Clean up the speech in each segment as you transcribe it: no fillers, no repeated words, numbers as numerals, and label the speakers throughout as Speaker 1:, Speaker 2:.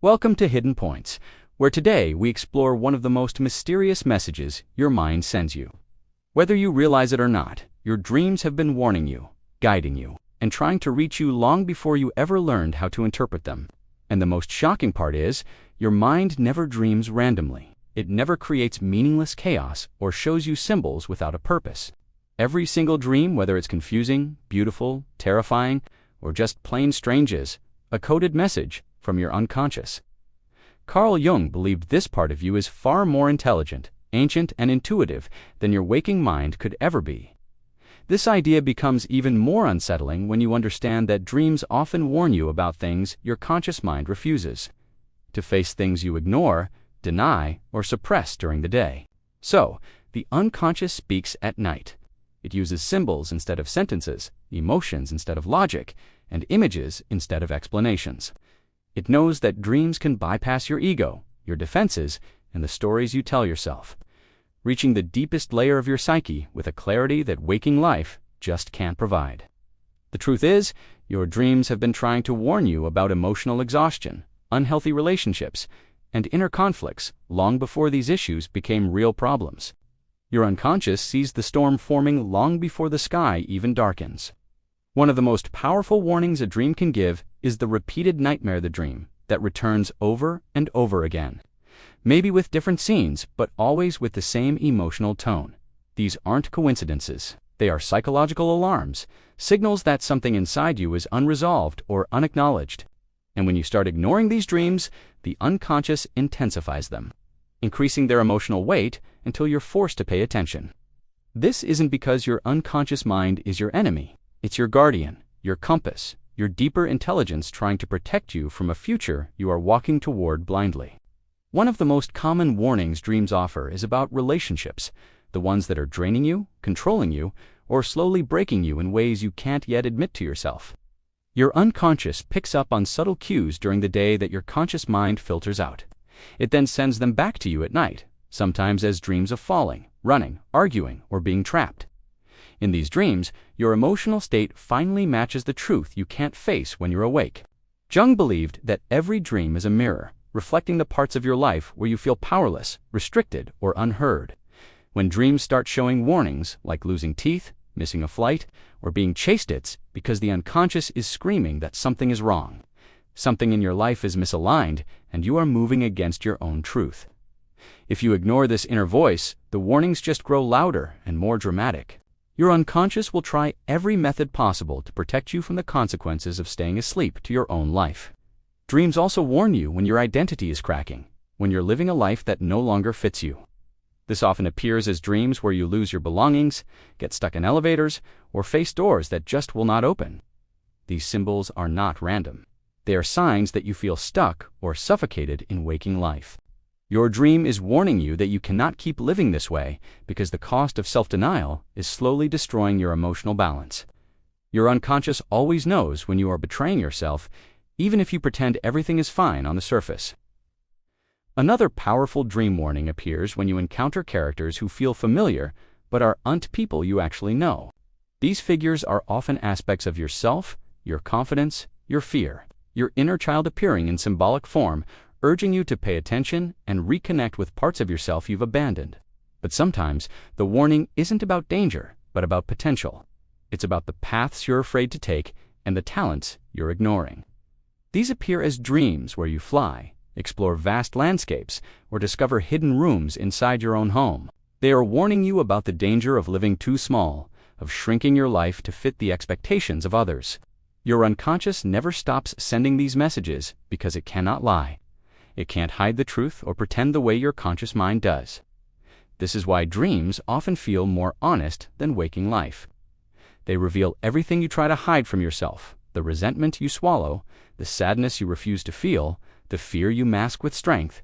Speaker 1: Welcome to Hidden Points, where today we explore one of the most mysterious messages your mind sends you. Whether you realize it or not, your dreams have been warning you, guiding you, and trying to reach you long before you ever learned how to interpret them. And the most shocking part is, your mind never dreams randomly. It never creates meaningless chaos or shows you symbols without a purpose. Every single dream, whether it's confusing, beautiful, terrifying, or just plain strange, is a coded message from your unconscious. Carl Jung believed this part of you is far more intelligent, ancient, and intuitive than your waking mind could ever be. This idea becomes even more unsettling when you understand that dreams often warn you about things your conscious mind refuses to face, things you ignore, deny, or suppress during the day. So, the unconscious speaks at night. It uses symbols instead of sentences, emotions instead of logic, and images instead of explanations. It knows that dreams can bypass your ego, your defenses, and the stories you tell yourself, reaching the deepest layer of your psyche with a clarity that waking life just can't provide. The truth is, your dreams have been trying to warn you about emotional exhaustion, unhealthy relationships, and inner conflicts long before these issues became real problems. Your unconscious sees the storm forming long before the sky even darkens. One of the most powerful warnings a dream can give is the repeated nightmare, the dream that returns over and over again. Maybe with different scenes, but always with the same emotional tone. These aren't coincidences. They are psychological alarms, signals that something inside you is unresolved or unacknowledged. And when you start ignoring these dreams, the unconscious intensifies them, increasing their emotional weight until you're forced to pay attention. This isn't because your unconscious mind is your enemy. It's your guardian, your compass, your deeper intelligence trying to protect you from a future you are walking toward blindly. One of the most common warnings dreams offer is about relationships, the ones that are draining you, controlling you, or slowly breaking you in ways you can't yet admit to yourself. Your unconscious picks up on subtle cues during the day that your conscious mind filters out. It then sends them back to you at night, sometimes as dreams of falling, running, arguing, or being trapped. In these dreams, your emotional state finally matches the truth you can't face when you're awake. Jung believed that every dream is a mirror, reflecting the parts of your life where you feel powerless, restricted, or unheard. When dreams start showing warnings, like losing teeth, missing a flight, or being chased, it's because the unconscious is screaming that something is wrong. Something in your life is misaligned, and you are moving against your own truth. If you ignore this inner voice, the warnings just grow louder and more dramatic. Your unconscious will try every method possible to protect you from the consequences of staying asleep to your own life. Dreams also warn you when your identity is cracking, when you're living a life that no longer fits you. This often appears as dreams where you lose your belongings, get stuck in elevators, or face doors that just will not open. These symbols are not random. They are signs that you feel stuck or suffocated in waking life. Your dream is warning you that you cannot keep living this way because the cost of self-denial is slowly destroying your emotional balance. Your unconscious always knows when you are betraying yourself, even if you pretend everything is fine on the surface. Another powerful dream warning appears when you encounter characters who feel familiar but aren't people you actually know. These figures are often aspects of yourself, your confidence, your fear, your inner child appearing in symbolic form, urging you to pay attention and reconnect with parts of yourself you've abandoned. But sometimes, the warning isn't about danger, but about potential. It's about the paths you're afraid to take and the talents you're ignoring. These appear as dreams where you fly, explore vast landscapes, or discover hidden rooms inside your own home. They are warning you about the danger of living too small, of shrinking your life to fit the expectations of others. Your unconscious never stops sending these messages because it cannot lie. It can't hide the truth or pretend the way your conscious mind does. This is why dreams often feel more honest than waking life. They reveal everything you try to hide from yourself, the resentment you swallow, the sadness you refuse to feel, the fear you mask with strength.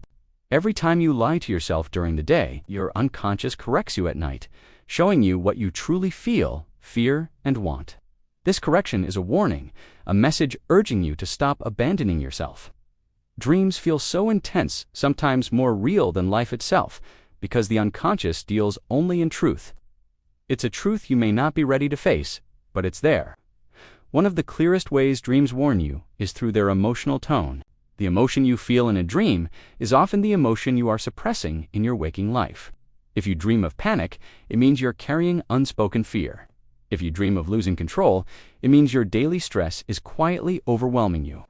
Speaker 1: Every time you lie to yourself during the day, your unconscious corrects you at night, showing you what you truly feel, fear, and want. This correction is a warning, a message urging you to stop abandoning yourself. Dreams feel so intense, sometimes more real than life itself, because the unconscious deals only in truth. It's a truth you may not be ready to face, but it's there. One of the clearest ways dreams warn you is through their emotional tone. The emotion you feel in a dream is often the emotion you are suppressing in your waking life. If you dream of panic, it means you're carrying unspoken fear. If you dream of losing control, it means your daily stress is quietly overwhelming you.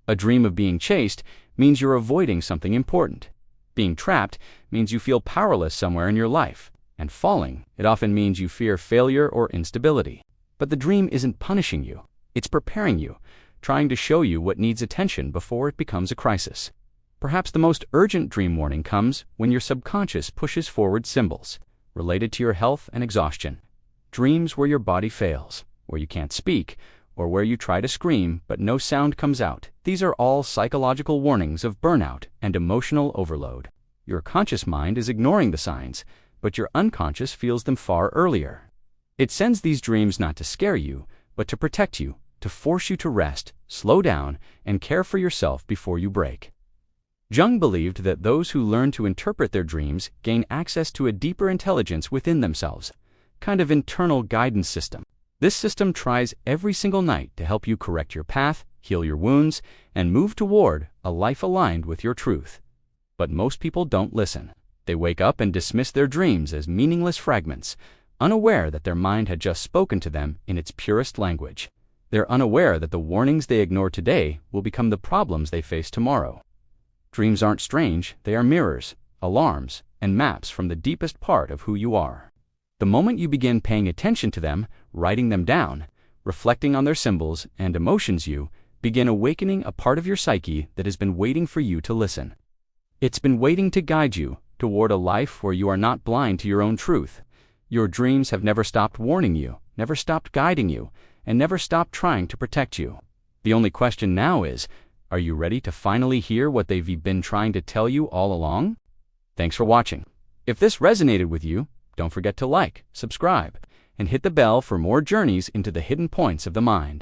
Speaker 1: A dream of being chased means you're avoiding something important. Being trapped means you feel powerless somewhere in your life. And falling, it often means you fear failure or instability. But the dream isn't punishing you. It's preparing you, trying to show you what needs attention before it becomes a crisis. Perhaps the most urgent dream warning comes when your subconscious pushes forward symbols related to your health and exhaustion. Dreams where your body fails, where you can't speak, or where you try to scream but no sound comes out. These are all psychological warnings of burnout and emotional overload. Your conscious mind is ignoring the signs, but your unconscious feels them far earlier. It sends these dreams not to scare you, but to protect you, to force you to rest, slow down, and care for yourself before you break. Jung believed that those who learn to interpret their dreams gain access to a deeper intelligence within themselves, kind of internal guidance system. This system tries every single night to help you correct your path, heal your wounds, and move toward a life aligned with your truth. But most people don't listen. They wake up and dismiss their dreams as meaningless fragments, unaware that their mind had just spoken to them in its purest language. They're unaware that the warnings they ignore today will become the problems they face tomorrow. Dreams aren't strange, they are mirrors, alarms, and maps from the deepest part of who you are. The moment you begin paying attention to them, writing them down, reflecting on their symbols and emotions, you begin awakening a part of your psyche that has been waiting for you to listen. It's been waiting to guide you toward a life where you are not blind to your own truth. Your dreams have never stopped warning you, never stopped guiding you, and never stopped trying to protect you. The only question now is, are you ready to finally hear what they've been trying to tell you all along? Thanks for watching. If this resonated with you, don't forget to like, subscribe, and hit the bell for more journeys into the hidden points of the mind.